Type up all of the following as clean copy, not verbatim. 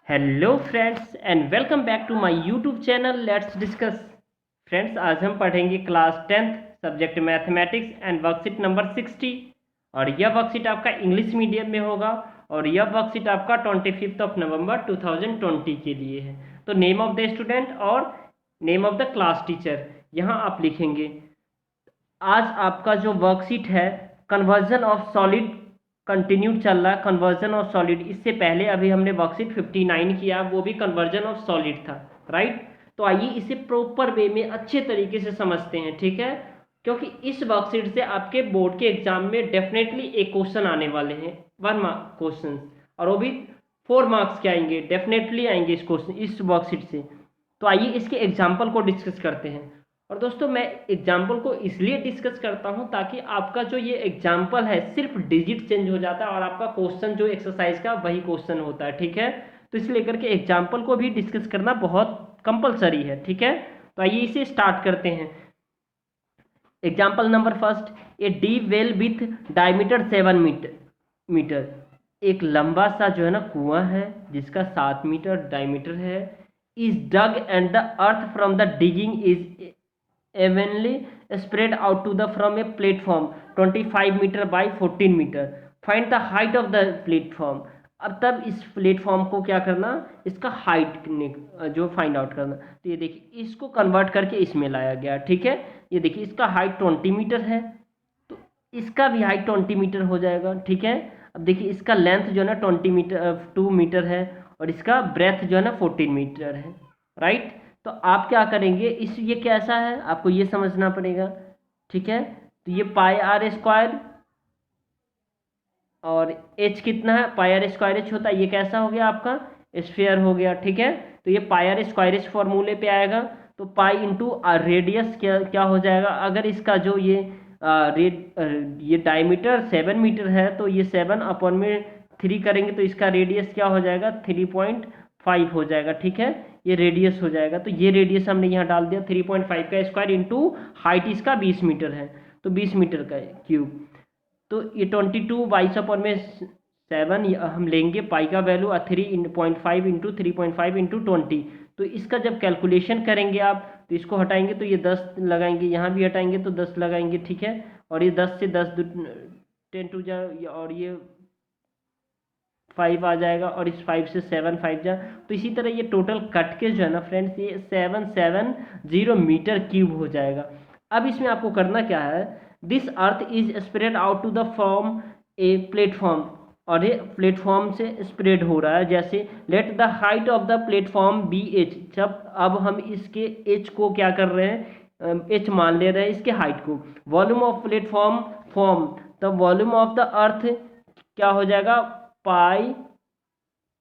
Hello friends and welcome back to my YouTube channel let's discuss. Friends, आज हम पढ़ेंगे class 10th subject mathematics and worksheet number 60। और यह worksheet आपका English medium में होगा और यह वर्कशीट आपका 25 नवंबर 2020 के लिए है। तो नेम ऑफ द स्टूडेंट और name of the class teacher यहाँ आप लिखेंगे। आज आपका जो वर्कशीट है कन्वर्जन ऑफ सॉलिड कंटिन्यूड चल रहा है। कन्वर्जन ऑफ सॉलिड, इससे पहले अभी हमने वर्कशीट 59 किया, वो भी कन्वर्जन ऑफ सॉलिड था, राइट। तो आइए इसे प्रॉपर वे में अच्छे तरीके से समझते हैं, ठीक है। क्योंकि इस वर्कशीट से आपके बोर्ड के एग्जाम में डेफिनेटली एक क्वेश्चन आने वाले हैं, 1 मार्क क्वेश्चन, और वो भी 4 मार्क्स के आएंगे, डेफिनेटली आएंगे इस क्वेश्चन इस वर्कशीट से। तो आइए इसके एग्जाम्पल को डिस्कस करते हैं। और दोस्तों, मैं एग्जाम्पल को इसलिए डिस्कस करता हूं ताकि आपका जो ये एग्जाम्पल है सिर्फ डिजिट चेंज हो जाता है और आपका क्वेश्चन जो एक्सरसाइज का वही क्वेश्चन होता है, ठीक है। तो इसलिए करके एग्जाम्पल को भी डिस्कस करना बहुत कंपलसरी है, ठीक है। तो आइए इसे स्टार्ट करते हैं। Example number first, a deep well with diameter 7 metre. एक लंबा सा जो है ना कुआं है जिसका 7 मीटर डायमीटर है। Is dug and the earth from the digging is evenly spread out to the from a platform 25 meter by 14 meter. Find the height of the platform. अब तब इस प्लेटफॉर्म को क्या करना, इसका हाइट जो फाइंड आउट करना। तो ये देखिए इसको कन्वर्ट करके इसमें लाया गया, ठीक है। ये देखिए इसका हाइट 20 मीटर है तो इसका भी हाइट 20 मीटर हो जाएगा, ठीक है। अब देखिए इसका लेंथ जो है ना 2 मीटर है और इसका ब्रेथ जो है ना 14 मीटर है, राइट। तो आप क्या करेंगे, इस ये कैसा है आपको ये समझना पड़ेगा, ठीक है। तो ये पाई आर स्क्वायर और एच कितना है, पाई आर स्क्वायर एच होता है। ये कैसा हो गया आपका स्फीयर हो गया, ठीक है। तो ये पाई आर स्क्वायर एच फॉर्मूले पे आएगा। तो पाई इंटू रेडियस क्या हो जाएगा, अगर इसका जो ये डायमीटर 7 मीटर है तो ये 7 अपॉन में 3 करेंगे तो इसका रेडियस क्या हो जाएगा 3.5 हो जाएगा, ठीक है। ये रेडियस हो जाएगा। तो ये रेडियस हमने यहाँ डाल दिया 3.5 का स्क्वायर इंटू हाइट इसका 20 मीटर है तो 20 मीटर का क्यूब। तो ये 22 22 अपॉन में 7 हम लेंगे, पाई का वैल्यू 3.5 इंटू 3.5 इंटू 20। तो इसका जब कैलकुलेशन करेंगे आप तो इसको हटाएंगे तो ये 10 लगाएंगे, यहाँ भी हटाएंगे तो 10 लगाएंगे, ठीक है। और ये 10 से 10 10 टू जा और ये 5 आ जाएगा और इस 5 से 7 5 जा। तो इसी तरह ये टोटल कट के जो है ना फ्रेंड्स ये 770 मीटर क्यूब हो जाएगा। अब इसमें आपको करना क्या है, this earth is spread out to the form a platform, और ये प्लेटफॉर्म से स्प्रेड हो रहा है। जैसे let the height of the platform be H, जब अब हम इसके एच को क्या कर रहे हैं, एच मान ले रहे हैं इसके हाइट को। Volume of platform form, the volume of the earth क्या हो जाएगा, पाई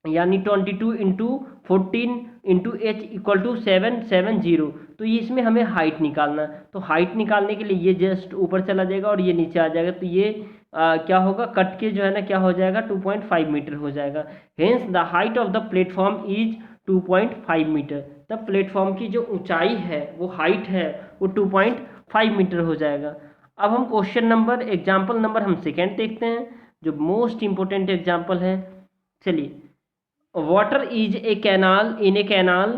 यानी 22 into 14 into H equal to 770। तो ये इसमें हमें हाइट निकालना है। तो हाइट निकालने के लिए ये जस्ट ऊपर चला जाएगा और ये नीचे आ जाएगा। तो ये क्या होगा, कट के जो है ना क्या हो जाएगा 2.5 मीटर हो जाएगा। Hence the height of the platform is 2.5 metre. तब प्लेटफॉर्म की जो ऊंचाई है वो हाइट है वो 2.5 मीटर हो जाएगा। अब हम क्वेश्चन नंबर एग्जाम्पल नंबर हम सेकेंड देखते हैं जो मोस्ट इंपोर्टेंट एग्जाम्पल है। चलिए, water is a canal in a canal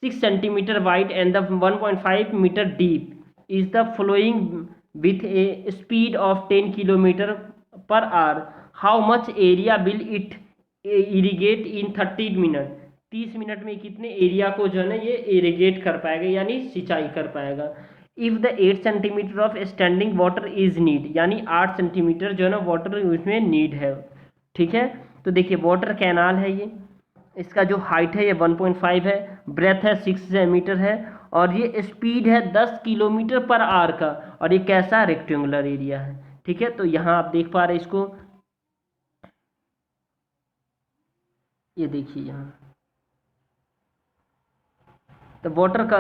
6 centimetre wide and the 1.5 metre deep is the flowing with a speed of 10 kilometre per hour. How much area will it irrigate in 30 minute. 30 minute में कितने area को जो है ना ये irrigate कर पाएगा यानी सिंचाई कर पाएगा। If the 8 centimetre of standing water is need, यानी 8 सेंटीमीटर जो है ना वाटर उसमें नीड है, ठीक है। तो देखिए वाटर कैनाल है ये, इसका जो हाइट है ये 1.5 है, ब्रेथ है 6 मीटर है और ये स्पीड है 10 किलोमीटर पर आवर का, और ये कैसा रेक्टेंगुलर एरिया है, ठीक है। तो यहाँ आप देख पा रहे हैं इसको, ये देखिए यहाँ तो वाटर का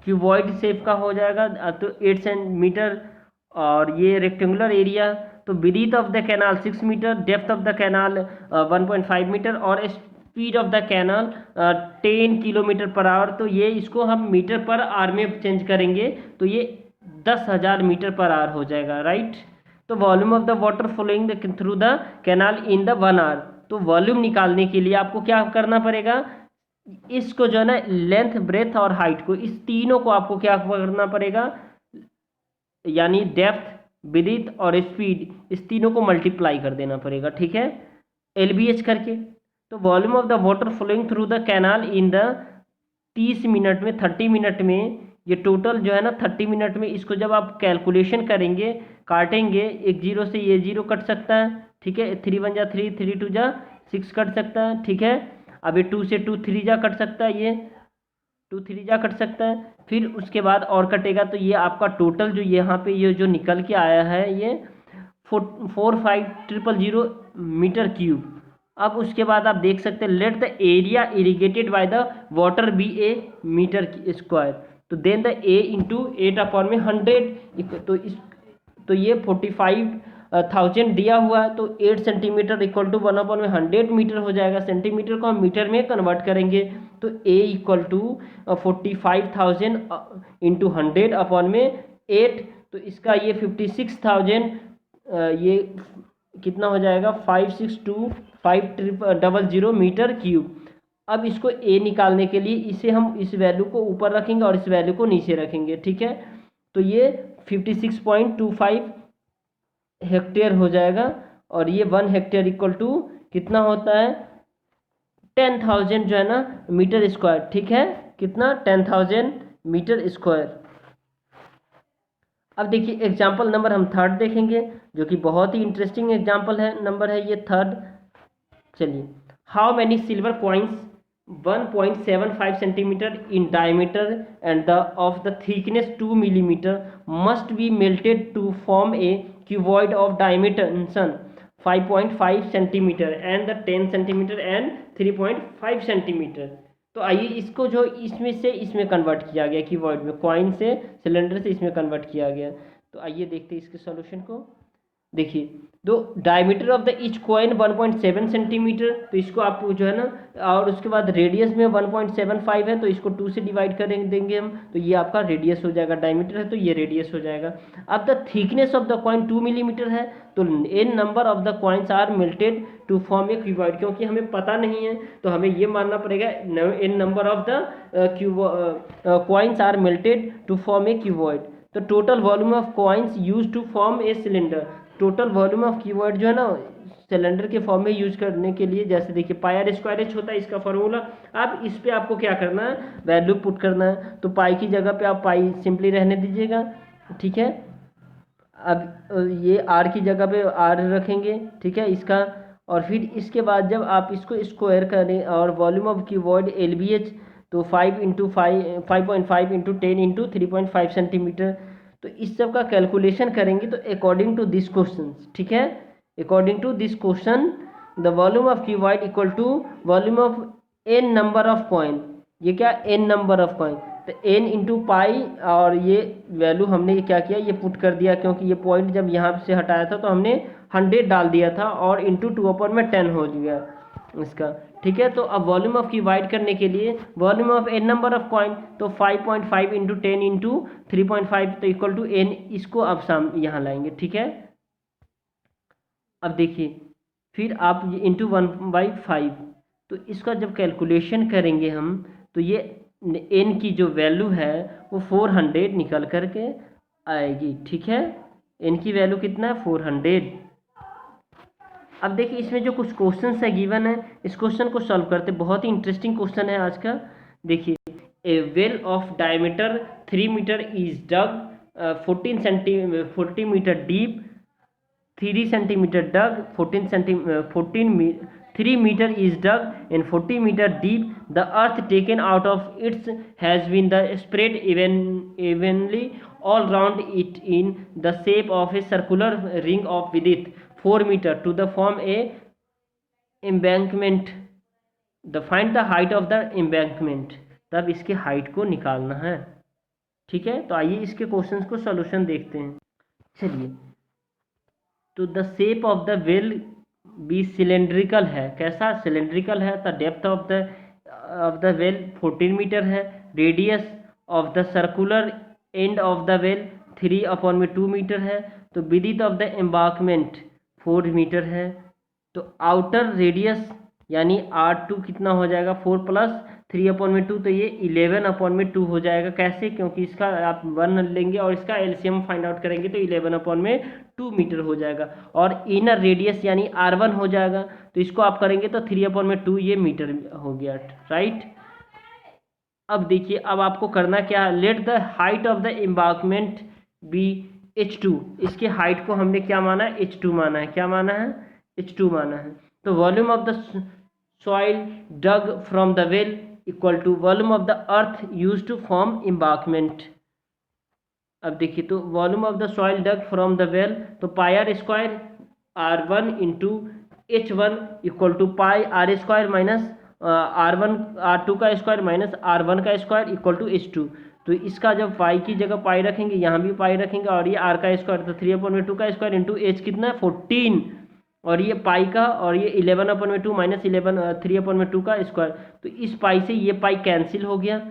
क्यूबॉइड शेप का हो जाएगा तो 8 सेंटीमीटर और ये रेक्टेंगुलर एरिया। तो breadth of the canal 6 metre, depth of the canal 1.5 metre और speed of the canal 10 kilometre per hour. तो ये इसको हम मीटर पर आवर में चेंज करेंगे तो ये 10,000 मीटर पर आवर हो जाएगा, राइट। तो volume of the water flowing through the canal in the 1 hour, तो वॉल्यूम निकालने के लिए आपको क्या करना पड़ेगा, इसको जो है ना लेंथ, ब्रेथ और हाइट को, इस तीनों को आपको क्या करना पड़ेगा, यानी डेप्थ, विड्थ और स्पीड, इस तीनों को मल्टीप्लाई कर देना पड़ेगा, ठीक है, LBH करके। तो volume of the water flowing through the canal in the 30 minute में, 30 मिनट में, ये टोटल जो है ना 30 मिनट में, इसको जब आप कैलकुलेशन करेंगे, काटेंगे, एक जीरो से ये जीरो कट सकता है, ठीक है, 3 1 जा 3, 3 2 जा 6 कट सकता है, ठीक है। अब ये 2 से 2 3 जा कट सकता है, ये 2 3 जा कट सकता है, फिर उसके बाद और कटेगा, तो ये आपका टोटल जो यहाँ पे ये जो निकल के आया है ये 4500 मीटर क्यूब। अब उसके बाद आप देख सकते हैं, let the area irrigated by the water be A metre square, तो देन द ए इंटू 8/100, तो ये 45,000 दिया हुआ है, तो 8 सेंटीमीटर इक्वल टू 1/100 मीटर हो जाएगा। सेंटीमीटर को हम मीटर में कन्वर्ट करेंगे, तो ए इक्वल टू 45,000 इंटू 100/8, तो इसका ये 56,000, ये कितना हो जाएगा, 562,500 मीटर क्यूब। अब इसको ए निकालने के लिए इसे हम इस वैल्यू को ऊपर रखेंगे और इस वैल्यू को नीचे रखेंगे, ठीक है। तो ये 56.25 हेक्टेयर हो जाएगा, और ये 1 हेक्टेयर इक्वल टू कितना होता है, 10,000 जो है ना मीटर स्क्वायर, ठीक है, कितना, 10,000 मीटर स्क्वायर। अब देखिए एग्जाम्पल नंबर हम थर्ड देखेंगे, जो कि बहुत ही इंटरेस्टिंग एग्जाम्पल है, नंबर है ये थर्ड। चलिए, how many silver coins 1.75 centimetre in diameter and the of the thickness 2 millimetre must be melted to form a cuboid of dimension 5.5 centimetre and the 10 centimetre and 3.5 centimetre. तो आइए इसको जो इसमें से इसमें कन्वर्ट किया गया, क्यूबॉइड में, कॉइन से, सिलेंडर से इसमें कन्वर्ट किया गया। तो आइए देखते हैं इसके सॉल्यूशन को। देखिए, दो diameter of the each coin 1.7 centimetre, तो इसको आप जो है ना, और उसके बाद रेडियस में 1.75 है, तो इसको 2 से डिवाइड कर देंगे हम, तो ये आपका रेडियस हो जाएगा, डायमीटर है तो ये रेडियस हो जाएगा। अब the thickness of the coin 2 millimetre है, तो N number of the coins are melted to form a cuboid, क्योंकि हमें पता नहीं है तो हमें ये मानना पड़ेगा n number of the coins are melted to form a cuboid. तो total volume of coins use to form a cylinder, total volume of cuboid जो है ना सिलेंडर के फॉर्म में यूज करने के लिए, जैसे देखिए पाई आर स्क्वायर एच होता है इसका फॉर्मूला। अब इस पे आपको क्या करना है, वैल्यू पुट करना है, तो पाई की जगह पे आप पाई सिंपली रहने दीजिएगा, ठीक है। अब ये आर की जगह पे आर रखेंगे, ठीक है, इसका, और फिर इसके बाद जब आप इसको स्क्वायर करें और वॉल्यूम ऑफ क्यूबॉइड LBH, तो 5.5 इंटू 10 इंटू 3.5 सेंटीमीटर, तो इस सब का कैलकुलेशन करेंगे, तो अकॉर्डिंग टू दिस क्वेश्चन, ठीक है, according to this question the volume of cuboid equal to volume of n number of coin, ये क्या, n नंबर ऑफ कॉइन, तो n इंटू पाई, और ये वैल्यू हमने ये क्या किया, ये पुट कर दिया, क्योंकि ये पॉइंट जब यहाँ से हटाया था तो हमने 100 डाल दिया था, और इंटू 2/10 हो गया इसका, ठीक है। तो अब वॉल्यूम ऑफ क्यूबॉइड करने के लिए volume of n number of coin, तो 5.5 इंटू 10 इंटू 3.5, तो इक्वल टू n, इसको अब यहाँ लाएंगे, ठीक है। अब देखिए, फिर आप इंटू 1/5, तो इसका जब कैलकुलेशन करेंगे हम, तो ये n की जो वैल्यू है वो 400 निकल करके आएगी, ठीक है, n की वैल्यू कितना है, 400। अब देखिए इसमें जो कुछ क्वेश्चन है गिवन है, इस क्वेश्चन को सॉल्व करते, बहुत ही इंटरेस्टिंग क्वेश्चन है आज का। देखिए, a well of diameter 3 metre is dug 40 metre deep, 3 centimetre dug, 3 metre is dug and 40 metre deep, the earth taken out of its has been the spread evenly all round it in the shape of a circular ring of width 4 meter to the form a embankment, the find the height of the embankment, तब इसके height को निकालना है, ठीक है। तो आइए इसके क्वेश्चंस को सॉल्यूशन देखते हैं। चलिए, तो the shape of the well be cylindrical है, कैसा, सिलेंड्रिकल है, the depth of the well 14 metre है, radius of the circular end of the well 3/2 metre है, तो width of the embankment 4 metre है, तो आउटर रेडियस यानी R2 कितना हो जाएगा 4 प्लस 3/2, तो ये 11/2 हो जाएगा। कैसे? क्योंकि इसका आप 1 लेंगे और इसका एलसीएम फाइंड आउट करेंगे तो 11/2 मीटर हो जाएगा। और इनर रेडियस यानी R1 हो जाएगा, तो इसको आप करेंगे तो 3/2 ये मीटर हो गया, राइट। अब देखिए, अब आपको करना क्या है, let the height of the embankment be h2। इसके हाइट को हमने क्या माना है, h2 माना है। क्या माना है? h2 माना है। तो volume of the soil dug from the well equal to volume of the earth use to form embankment. अब देखिए, तो volume of the soil dug from the well, तो pi r square R1 into H1 equal to pi r square minus R2 का square minus R1 का square equal to H2। तो इसका जब पाई की जगह पाई रखेंगे, यहाँ भी पाई रखेंगे, और ये R का स्क्वायर, तो 3/2 का स्क्वायर इंटू H कितना है 14, और ये पाई का, और ये 11/2 माइनस 3/2 का स्क्वायर। तो इस पाई से ये पाई कैंसिल हो गया,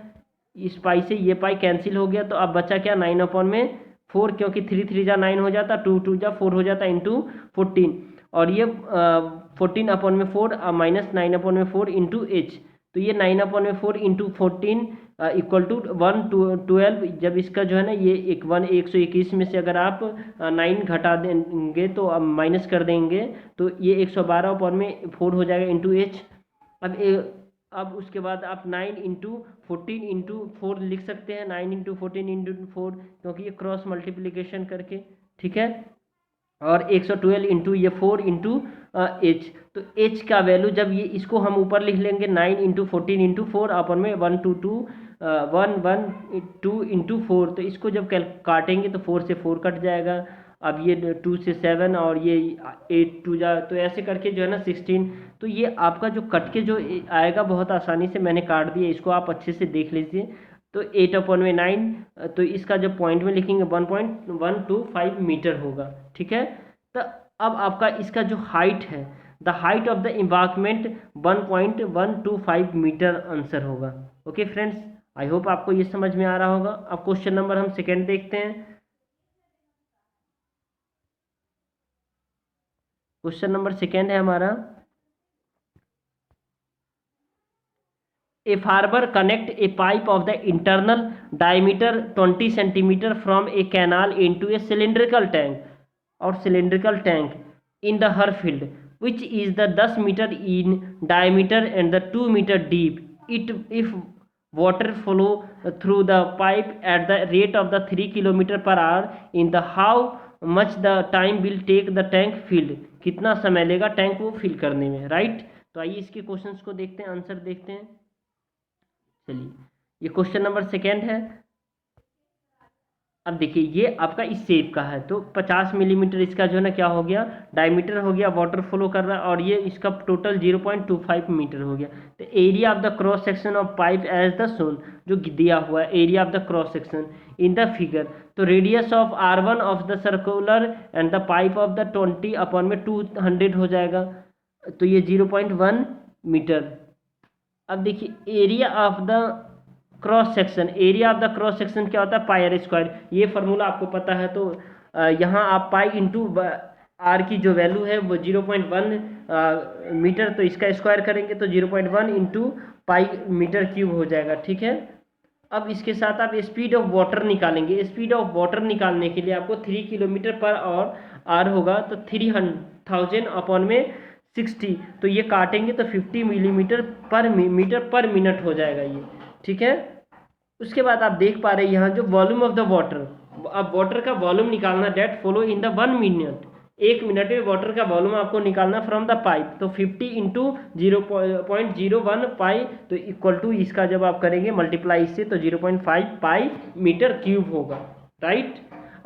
इस पाई से ये पाई कैंसिल हो गया, तो अब बचा क्या 9/4, क्योंकि 3 3 जा 9 हो जाता, 2 2 जा 4 हो जाता इंटू 14, और ये 14/4 माइनस 9/4 इंटू H। तो ये 9/4 इंटू 14 इक्वल टू 112। जब इसका जो है ना ये 121 में से अगर आप 9 घटा देंगे तो अब माइनस कर देंगे, तो ये 112/4 हो जाएगा इंटू H। अब उसके बाद आप 9 इंटू 14 इंटू 4 लिख सकते हैं, 9 इंटू 14 इंटू 4, क्योंकि ये क्रॉस मल्टीप्लिकेशन करके, ठीक है। और 112 इंटू ये 4 इंटू H। तो H का वैल्यू जब ये इसको हम ऊपर लिख लेंगे 9 इंटू 14 इंटू 4 अपन में 1 इंटू 4, तो इसको जब काटेंगे तो 4 से 4 कट जाएगा। अब ये 2 से 7, और ये 8 2 जा, तो ऐसे करके जो है ना 16। तो ये आपका जो कट के जो आएगा बहुत आसानी से मैंने काट दिया, इसको आप अच्छे से देख लीजिए। तो 8/9, तो इसका जब पॉइंट में लिखेंगे 1.125 मीटर होगा, ठीक है। तो अब आपका इसका जो हाइट है, the height of the embankment 1.125 metre answer होगा। ओके फ्रेंड्स, आई होप आपको ये समझ में आ रहा होगा। अब क्वेश्चन नंबर हम सेकेंड देखते हैं। क्वेश्चन नंबर सेकेंड है हमारा, A farmer connect a pipe of the internal diameter 20 centimeter from a canal into a cylindrical tank in the her field, which is the 10 meter in diameter and the 2 meter deep. If water flow through the pipe at the rate of the 3 kilometer per hour in the how much the time will take the tank filled, कितना समय लेगा tank को fill करने में, right. तो आइए इसके questions को देखते हैं, आंसर देखते हैं। चलिए, ये क्वेश्चन नंबर सेकेंड है। अब देखिए, ये आपका इस शेप का है, तो 50 मिलीमीटर इसका जो है ना क्या हो गया, डायमीटर हो गया, वाटर फ्लो कर रहा है, और ये इसका टोटल 0.25 मीटर हो गया। तो area of the cross section of pipe as the shown, जो दिया हुआ है area of the cross section in the figure. तो radius of R1 of the circular end the pipe of the 20/200 हो जाएगा, तो ये 0.1 मीटर। अब देखिए, area of the cross section, area of the cross section क्या होता है, पाई आर स्क्वायर। ये फार्मूला आपको पता है, तो यहाँ आप पाई इंटू आर की जो वैल्यू है वो 0.1 मीटर, तो इसका स्क्वायर करेंगे तो 0.1 इंटू पाई मीटर क्यूब हो जाएगा, ठीक है। अब इसके साथ आप स्पीड ऑफ वाटर निकालेंगे। स्पीड ऑफ वाटर निकालने के लिए आपको 3 किलोमीटर पर आवर होगा, तो 3000/60, तो ये काटेंगे तो 50 मिलीमीटर पर मीटर पर मिनट हो जाएगा ये, ठीक है। उसके बाद आप देख पा रहे हैं यहाँ जो वॉल्यूम ऑफ द वाटर, अब वाटर का वॉल्यूम निकालना, that follow in the 1 minute, 1 minute में वाटर का वॉल्यूम आपको निकालना फ्रॉम द पाइप। तो 50 इंटू 0.01 पाई, तो इक्वल टू इसका जब आप करेंगे मल्टीप्लाई इससे, तो 0.5 पाई मीटर क्यूब होगा, राइट।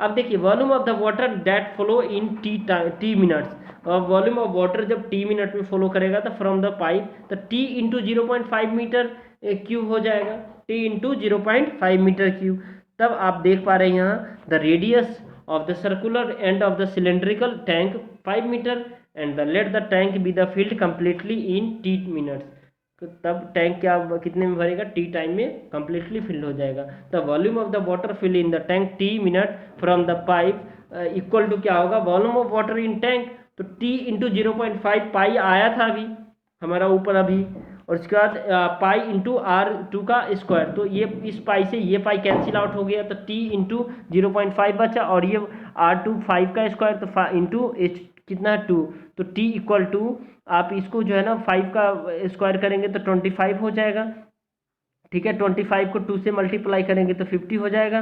अब देखिए, volume of the water that flow in T minutes, और वॉल्यूम ऑफ वाटर जब टी मिनट में फॉलो करेगा तो फ्रॉम द पाइप, तो टी इंटू 0.5 मीटर क्यूब हो जाएगा, टी इंटू 0.5 मीटर क्यूब। तब आप देख पा रहे हैं यहाँ the radius of the circular end of the cylindrical tank 5 metre and the let the tank be the filled completely in T minutes. तब टैंक क्या कितने में भरेगा, टी टाइम में कंप्लीटली फिल हो जाएगा। The volume of the water fill in the tank T minute from the pipe equal to क्या होगा, volume of water in tank, तो t इंटू 0.5 पाई आया था अभी हमारा ऊपर अभी, और उसके बाद पाई इंटू R2 का स्क्वायर, तो ये इस पाई से ये पाई कैंसिल आउट हो गया, तो t इंटू 0.5 बचा, और ये R2 5 का स्क्वायर, तो इंटू h कितना है 2, तो t इक्वल टू आप इसको जो है ना 5 का स्क्वायर करेंगे तो 25 हो जाएगा, ठीक है। 25 को 2 से मल्टीप्लाई करेंगे तो 50 हो जाएगा,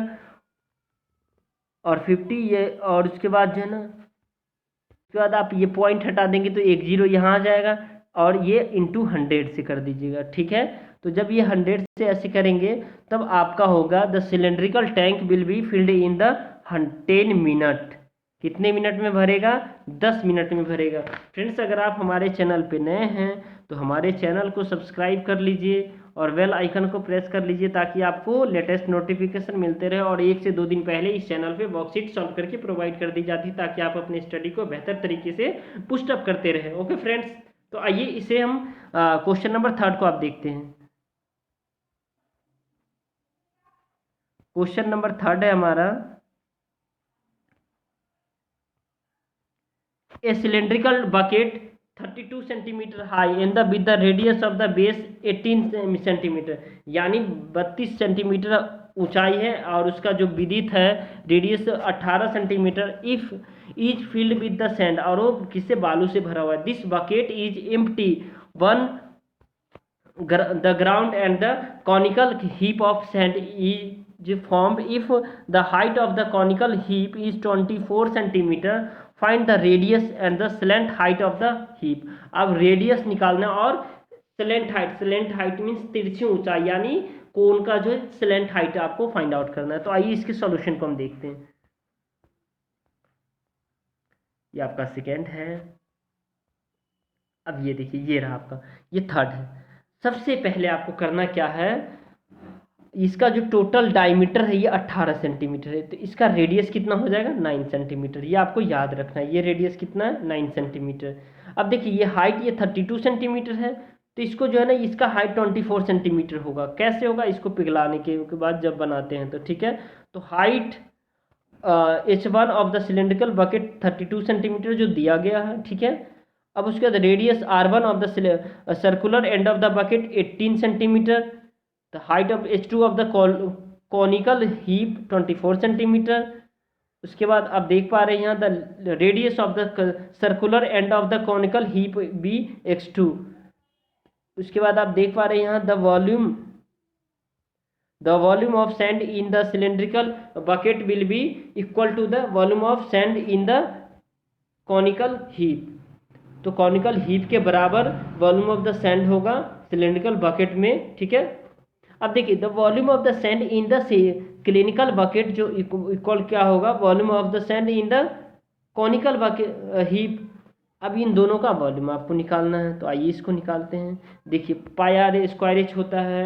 और 50 ये, और उसके बाद जो है ना उसके बाद आप ये पॉइंट हटा देंगे तो एक जीरो यहाँ आ जाएगा, और ये इंटू 100 से कर दीजिएगा, ठीक है। तो जब ये 100 से ऐसे करेंगे तब आपका होगा the cylindrical tank will be filled in the 10 minute. कितने मिनट में भरेगा? 10 मिनट में भरेगा। फ्रेंड्स, अगर आप हमारे चैनल पे नए हैं तो हमारे चैनल को सब्सक्राइब कर लीजिए और बेल आइकन को प्रेस कर लीजिए ताकि आपको लेटेस्ट नोटिफिकेशन मिलते रहे, और 1 से 2 दिन पहले इस चैनल पे वर्कशीट सॉल्व करके प्रोवाइड कर दी जाती है ताकि आप अपने स्टडी को बेहतर तरीके से पुस्ट अप करते रहे। ओके फ्रेंड्स, तो आइए इसे हम क्वेश्चन नंबर 3 को आप देखते हैं। क्वेश्चन नंबर 3 है हमारा, ए cylindrical bucket 32 centimetre high and the with the radius of the base 18 centimetre, यानी 32 सेंटीमीटर ऊंचाई है और उसका जो विड्थ है radius 18 centimetre, if is filled with the sand, और वो किससे? बालू से भरा हुआ है। This bucket is empty one the ground and the conical heap of sand is formed if the height of the conical heap is 24 centimeter, find the radius and the slant height of the heap। अब radius निकालना और slant height means तिरछी ऊंचाई, यानी कोन का जो है slant height आपको फाइंड आउट करना है। तो आइए इसके सॉल्यूशन को हम देखते हैं। ये आपका सेकेंड है, अब ये देखिए ये रहा आपका, ये थर्ड है। सबसे पहले आपको करना क्या है, इसका जो टोटल डायमीटर है ये 18 सेंटीमीटर है, तो इसका रेडियस कितना हो जाएगा? 9 सेंटीमीटर। ये आपको याद रखना है, ये रेडियस कितना है? 9 सेंटीमीटर। अब देखिए ये हाइट ये 32 सेंटीमीटर है, तो इसको जो है ना इसका हाइट 24 सेंटीमीटर होगा। कैसे होगा? इसको पिघलाने के बाद जब बनाते हैं तो, ठीक है। तो height H1 of the cylindrical bucket 32 centimetre जो दिया गया है, ठीक है। अब उसके बाद radius R1 of the circular end of the bucket 18 centimetre, the height of H2 of the conical heap 24 centimetre. उसके बाद आप देख पा रहे हैं यहाँ the radius of the circular end of the conical heap be x2। उसके बाद आप देख पा रहे हैं यहाँ the volume of sand in the cylindrical bucket will be equal to the volume of sand in the conical heap। तो conical heap के बराबर वॉल्यूम ऑफ द सैंड होगा सिलेंड्रिकल बकेट में, ठीक है। अब देखिए the volume of the sand in the clinical bucket जो इक्वल क्या होगा? Volume of the sand in the conical bucket heap. अब इन दोनों का वॉल्यूम आपको निकालना है, तो आइए इसको निकालते हैं। देखिए पाई आर स्क्वायर एच होता है,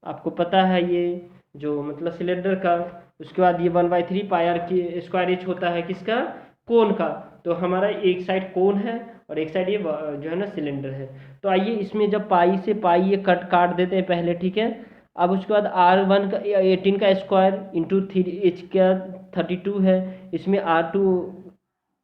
आपको पता है ये जो मतलब सिलेंडर का। उसके बाद ये 1/3 पाई आर की स्क्वायर एच होता है किसका? कोन का। तो हमारा एक साइड कोन है और एक साइड ये जो है ना सिलेंडर है। तो आइए इसमें जब पाई से पाई ये काट देते हैं पहले, ठीक है। अब उसके बाद R1 का 18 का स्क्वायर इंटू 3H का 32 है, इसमें R2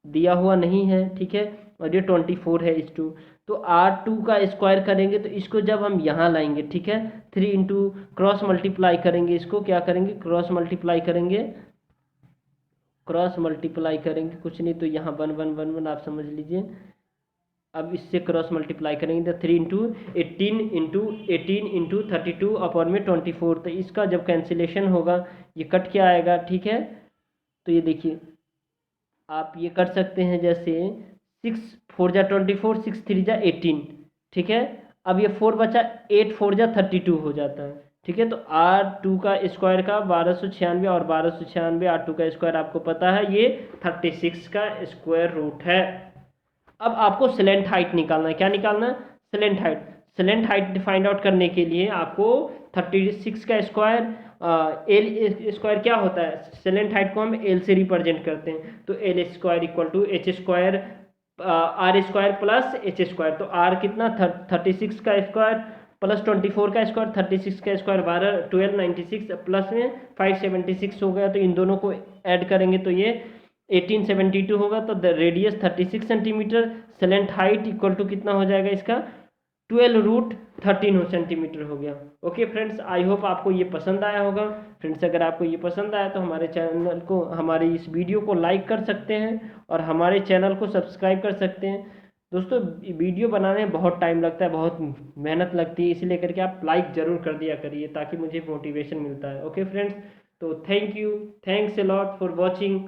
दिया हुआ नहीं है, ठीक है, और ये 24 है H2। तो R2 का स्क्वायर करेंगे तो इसको जब हम यहाँ लाएंगे, ठीक है, 3 इंटू क्रॉस मल्टीप्लाई करेंगे, इसको क्या करेंगे? क्रॉस मल्टीप्लाई करेंगे, कुछ नहीं तो यहाँ 1 1 1 1 आप समझ लीजिए। अब इससे क्रॉस मल्टीप्लाई करेंगे तो 3 इंटू 18 इंटू 32 अपॉन में 24, तो इसका जब कैंसिलेशन होगा ये कट के आएगा, ठीक है। तो ये देखिए आप ये कर सकते हैं, जैसे 6 4 जा 24, 6 3 जा 18, ठीक है। अब ये 4 बचा, 8 4 जा 32 हो जाता है, ठीक है। तो R2 का स्क्वायर का 1296 और 1296 R2 का स्क्वायर आपको पता है ये 36 का स्क्वायर रूट है। अब आपको स्लेंट हाइट निकालना है। क्या निकालना है? स्लेंट हाइट फाइंड आउट करने के लिए आपको 36 का स्क्वायर एल स्क्वायर क्या होता है? स्लेंट हाइट को हम एल से रिप्रेजेंट करते हैं, तो L square equal to H square R square plus H square. तो आर कितना? 36 का स्क्वायर प्लस 24 का स्क्वायर, 36 का स्क्वायर 12 96 प्लस में 576 हो गया। तो इन दोनों को ऐड करेंगे तो ये 1872 होगा, तो the radius 36 centimetre, slant height equal to कितना हो जाएगा इसका 12√13 सेंटीमीटर हो गया। ओके फ्रेंड्स, आई होप आपको ये पसंद आया होगा। फ्रेंड्स, अगर आपको ये पसंद आया तो हमारे चैनल को, हमारी इस वीडियो को लाइक कर सकते हैं और हमारे चैनल को सब्सक्राइब कर सकते हैं। दोस्तों, वीडियो बनाने में बहुत टाइम लगता है, बहुत मेहनत लगती है, इसलिए करके आप लाइक ज़रूर कर दिया करिए ताकि मुझे मोटिवेशन मिलता है। ओके फ्रेंड्स, तो thank you, thanks a lot for watching.